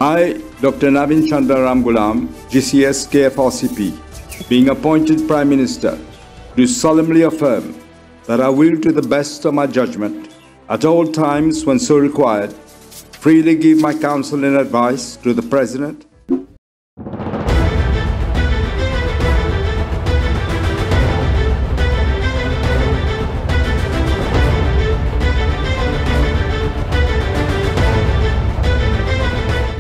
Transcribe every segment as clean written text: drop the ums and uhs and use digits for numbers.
I, Dr. Navin Chandra Ramgoolam, GCS KFRCP, being appointed Prime Minister, do solemnly affirm that I will, to the best of my judgment, at all times when so required, freely give my counsel and advice to the President.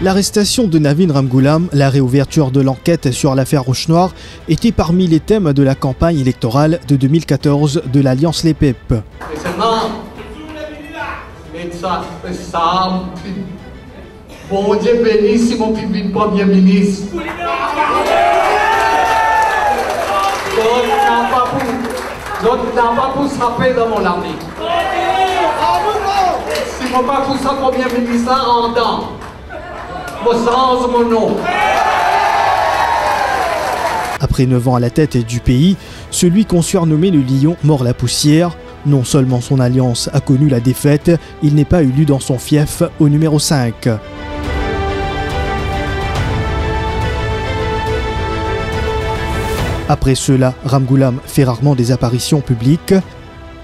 L'arrestation de Navin Ramgoolam, la réouverture de l'enquête sur l'affaire Roche-Noire étaient parmi les thèmes de la campagne électorale de 2014 de l'Alliance Les PEP. Bon Dieu bénisse mon premier ministre. L'autre n'a pas pour se rappeler dans mon armée. Si mon pas pour ça premier ministre en dedans. Mon nom. Après 9 ans à la tête du pays, celui qu'on surnommait le lion mord la poussière. Non seulement son alliance a connu la défaite, il n'est pas élu dans son fief au numéro 5. Après cela, Ramgoolam fait rarement des apparitions publiques.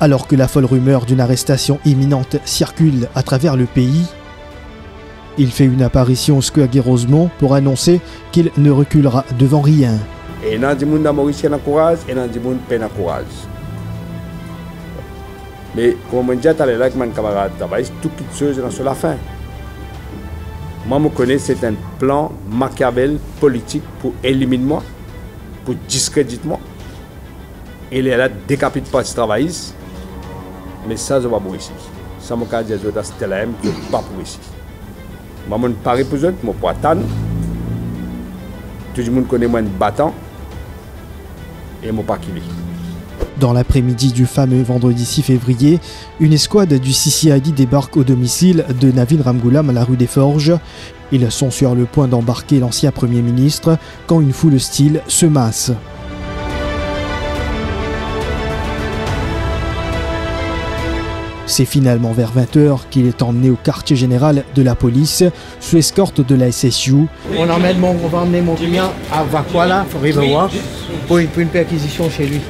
Alors que la folle rumeur d'une arrestation imminente circule à travers le pays, il fait une apparition au Square Rosemont pour annoncer qu'il ne reculera devant rien. Et dans le monde mauricien a courage et dans le monde peine courage. Mais comme on dit à l'heure avec mon camarade, tout quelque chose sur la fin. Moi, je connais, c'est un plan machiavel politique pour éliminer moi, pour discréditer moi. Il est là, décapite pas ce travail. Mais ça, je ne vais pas pour ici. Ça, je vais dire que c'était là, je ne vais pas pour ici. Je ne pas représenter, je ne pas attendre. Tout le monde connaît moi un battant. Et je ne pas qu'il. Dans l'après-midi du fameux vendredi 6 février, une escouade du CCID débarque au domicile de Navin Ramgoolam à la rue des Forges. Ils sont sur le point d'embarquer l'ancien Premier ministre quand une foule hostile se masse. C'est finalement vers 20h qu'il est emmené au quartier général de la police sous escorte de la SSU. On va emmener mon client à Vakuala, Riverwalk, pour une perquisition chez lui.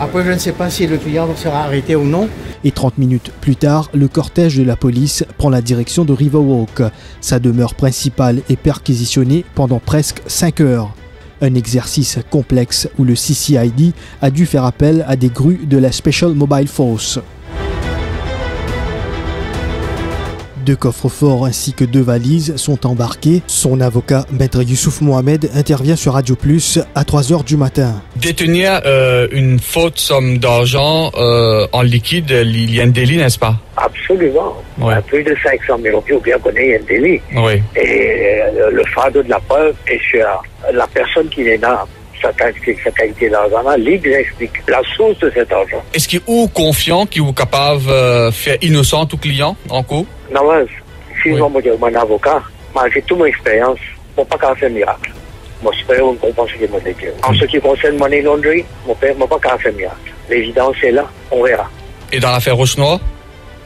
Après, je ne sais pas si le client sera arrêté ou non. Et 30 minutes plus tard, le cortège de la police prend la direction de Riverwalk. Sa demeure principale est perquisitionnée pendant presque 5 heures. Un exercice complexe où le CCID a dû faire appel à des grues de la Special Mobile Force. 2 coffres-forts ainsi que 2 valises sont embarqués. Son avocat, Maître Youssouf Mohamed, intervient sur Radio Plus à 3h du matin. Détenir une faute somme d'argent en liquide, il y a un délit, n'est-ce pas? Absolument. Oui. Plus de 500 000 roupies, ou bien qu'on ait un délit. Oui. Et le fardeau de la preuve est sur la personne qui est là. Sa qualité d'argent, libre explique la source de cet argent. Est-ce qu'il est confiant qu'il est capable de faire innocent tout client en cours? Non, si je suis un avocat, malgré toute mon expérience, je ne peux pas faire miracle. J'espère qu'on comprend ce que je dis. En ce qui concerne money laundering, je ne peux pas faire miracle. L'évidence est là, on verra. Et dans l'affaire Roche-Noire?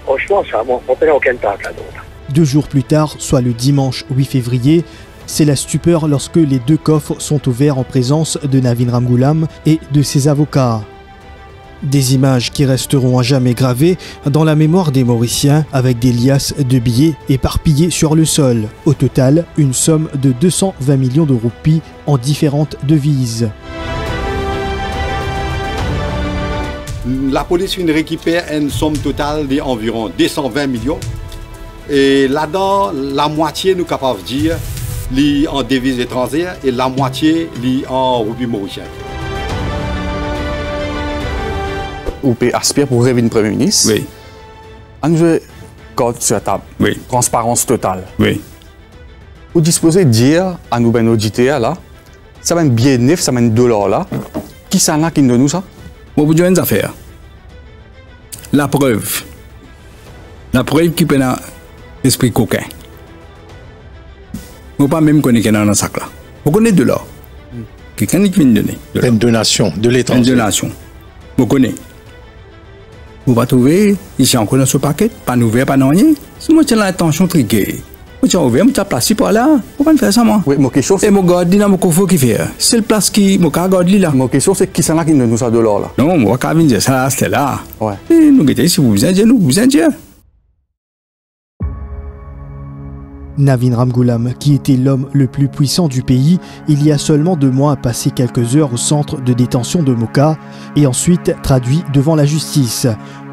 Franchement, ça, on ne peut aucun temps là-dedans. 2 jours plus tard, soit le dimanche 8 février, c'est la stupeur lorsque les 2 coffres sont ouverts en présence de Navin Ramgoolam et de ses avocats. Des images qui resteront à jamais gravées dans la mémoire des Mauriciens avec des liasses de billets éparpillés sur le sol. Au total, une somme de 220 millions de roupies en différentes devises. La police récupère une somme totale d'environ 220 millions. Et là-dedans, la moitié, nous sommes capables de dire, en devises étrangères et la moitié en roupies mauriciennes. Ou peut aspirer pour revenir Premier ministre. Oui. On veut code sur la table. Oui. Transparence totale. Oui. Vous disposez de dire à nous, ben auditeurs là, ça va être bien neuf, ça va être $, là. Qui ça là qui nous donne ça? Bon, vous dites une affaire. La preuve. La preuve qui peut dans l'esprit coquin. Vous ne pas même connaître qu'il y a dans le sac là. Vous connaissez $. Quelqu'un qui vient de donner. Une donation de l'étranger. Une donation. Vous connaissez. Vous va trouver ici encore dans ce paquet, pas ouvert, pas rien. C'est moi qui ai l'intention triquée. Je suis ouvert, je suis placé pour là. Pourquoi faire ça, moi? Oui, ma question c'est. Et mon gars, dis-moi, mon qui fait. C'est le place qui, mon gars, là. Ma question c'est qui c'est là qui nous a de l'or là? Non, moi, quand je ça, c'était là. Ouais. Et nous, si vous vous indiez, nous, vous indiez. Navin Ramgoolam, qui était l'homme le plus puissant du pays, il y a seulement 2 mois a passé quelques heures au centre de détention de Moka et ensuite traduit devant la justice.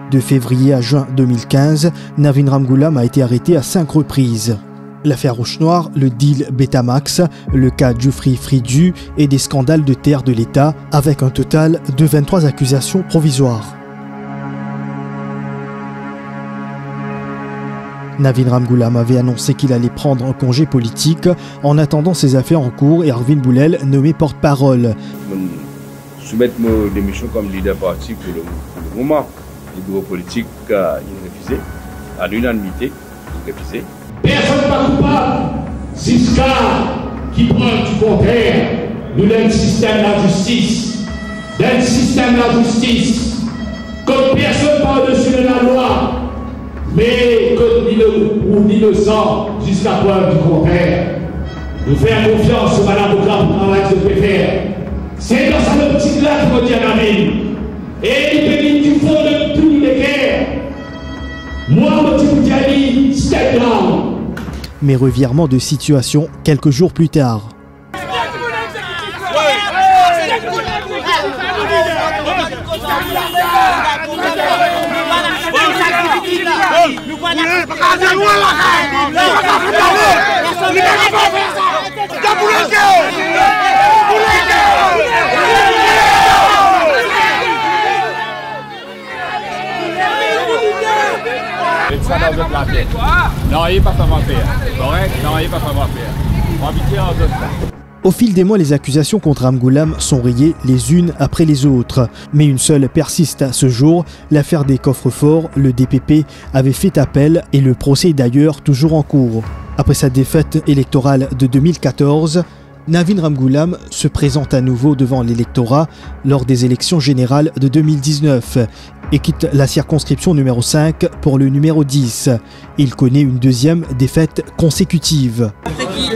De février à juin 2015, Navin Ramgoolam a été arrêté à 5 reprises. L'affaire Rouge Noir, le deal Betamax, le cas Giuffry Fridu et des scandales de terre de l'État avec un total de 23 accusations provisoires. Navin Ramgoolam avait annoncé qu'il allait prendre un congé politique en attendant ses affaires en cours et Arvind Boulel nommé porte-parole. Soumettre mes démissions comme leader parti pour le moment. Le bureau politique a refusé, à l'unanimité, il refusé. Personne n'est pas coupable. Siska qui prend du contraire, nous avons le système de la justice. Dans le système de la justice, comme personne par-dessus de la loi, mais que l'innocent jusqu'à preuve du contraire. Nous faisons confiance au madame Bouka pour travailler ce que faire. C'est dans sa petite là qu'il faut dire la ville. Et il bénit du fond de tous les guerres. Moi, mon petit Diali, step down. Mais revirement de situation quelques jours plus tard. Non, il n'est pas savoir-faire. Correct? Non, il n'est pas savoir-faire. On va habiter en d'autres cas. Au fil des mois, les accusations contre Ramgoolam sont rayées les unes après les autres. Mais une seule persiste à ce jour, l'affaire des coffres-forts. Le DPP avait fait appel et le procès est d'ailleurs toujours en cours. Après sa défaite électorale de 2014, Navin Ramgoolam se présente à nouveau devant l'électorat lors des élections générales de 2019 et quitte la circonscription numéro 5 pour le numéro 10. Il connaît une deuxième défaite consécutive.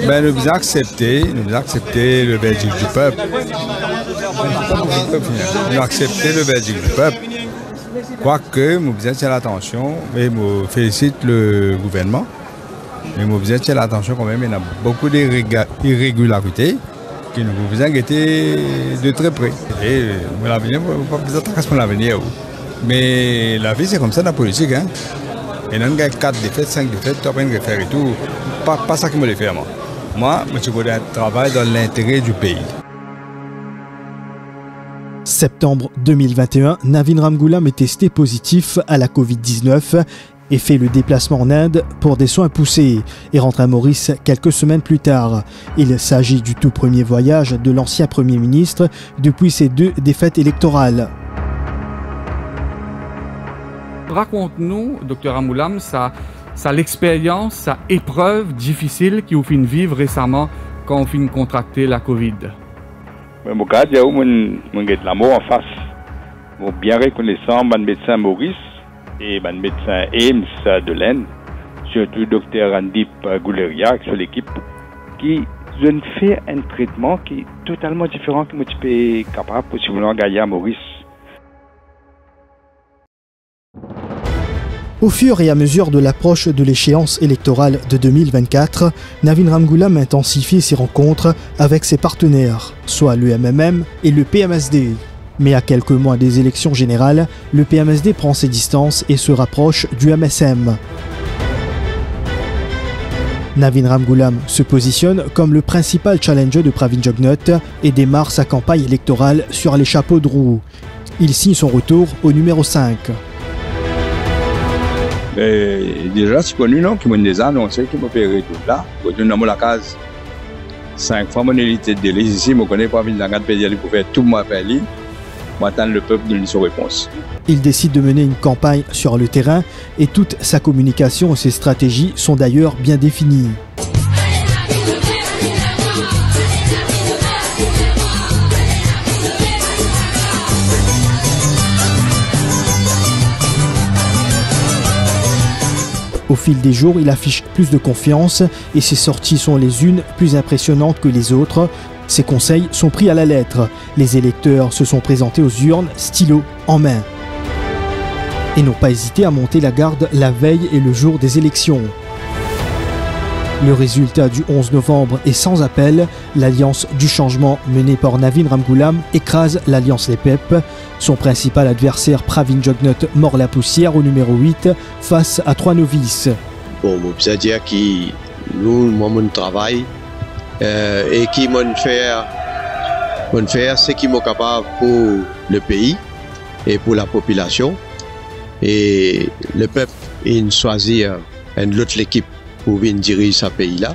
Nous avons accepté le verdict du peuple. Nous avons accepté le verdict du peuple. Quoique, nous avons fait l'attention et nous félicite le gouvernement. Mais nous avons fait l'attention quand même, il y a beaucoup d'irrégularités que nous avons été de très près. Et l'avenir, nous n'avons pas besoin de l'avenir. Mais la vie, c'est comme ça dans la politique. Hein? Et nous avons 4 défaites, 5 défaites, tu apprends à faire et tout. Pas ça qui me le fait, moi. Moi, je travaille dans l'intérêt du pays. Septembre 2021, Navin Ramgoolam est testé positif à la Covid-19 et fait le déplacement en Inde pour des soins poussés et rentre à Maurice quelques semaines plus tard. Il s'agit du tout premier voyage de l'ancien Premier ministre depuis ses 2 défaites électorales. Raconte-nous, Dr Ramgoolam, ça l'expérience, sa épreuve difficile qui vous fait vivre récemment quand on finit contracter la Covid. Mais mon cas, il y a de l'amour en face. Mon bien reconnaissant, mon médecin Maurice et mon médecin Ames de l'Inde, surtout le docteur Andip Gouleria, sur l'équipe, qui ont fait un traitement qui est totalement différent que moi je suis capable possiblement gagner à Maurice. Au fur et à mesure de l'approche de l'échéance électorale de 2024, Navin Ramgoolam intensifie ses rencontres avec ses partenaires, soit le MMM et le PMSD. Mais à quelques mois des élections générales, le PMSD prend ses distances et se rapproche du MSM. Navin Ramgoolam se positionne comme le principal challenger de Pravin Jugnauth et démarre sa campagne électorale sur les chapeaux de roue. Il signe son retour au numéro 5. Déjà, c'est connu, non? Qui m'ont des annoncés qui m'ont opéré tout là. Quand je suis dans la case, 5 fois mon élité de délai ici, je ne connais pas Pravin Jugnauth pour faire tout mon pays. J'attends le peuple de donner son réponse. Il décide de mener une campagne sur le terrain et toute sa communication et ses stratégies sont d'ailleurs bien définies. Au fil des jours, il affiche plus de confiance et ses sorties sont les unes plus impressionnantes que les autres. Ses conseils sont pris à la lettre. Les électeurs se sont présentés aux urnes, stylo en main. Et n'ont pas hésité à monter la garde la veille et le jour des élections. Le résultat du 11 novembre est sans appel. L'Alliance du changement menée par Navin Ramgoolam écrase l'Alliance Les PEP. Son principal adversaire Pravin Jugnauth mord la poussière au numéro 8 face à 3 novices. Bon, je veux dire que nous, mon travail et qui m'ont fait ce qui m'est capable pour le pays et pour la population. Et le peuple, il choisit une autre équipe pour venir diriger ce pays-là.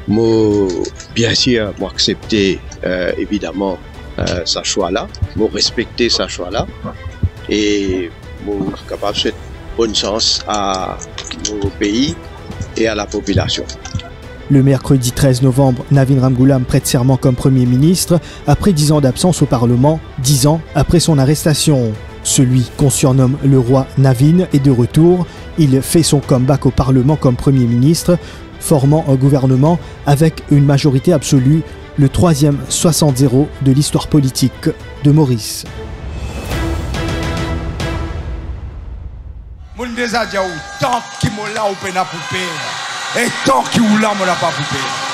Moi, bien sûr, moi accepter évidemment ce choix-là, moi respecter ce choix-là, et moi capable de souhaiter bonne chance à nos pays et à la population. Le mercredi 13 novembre, Navin Ramgoolam prête serment comme Premier ministre après 10 ans d'absence au Parlement, 10 ans après son arrestation. Celui qu'on surnomme le roi Navin est de retour. Il fait son comeback au Parlement comme Premier ministre, formant un gouvernement avec une majorité absolue, le 3e 60-0 de l'histoire politique de Maurice. Mon déjà dit tant qui m'a là au peine à poupée et tant qui ou là m'a pas poupée.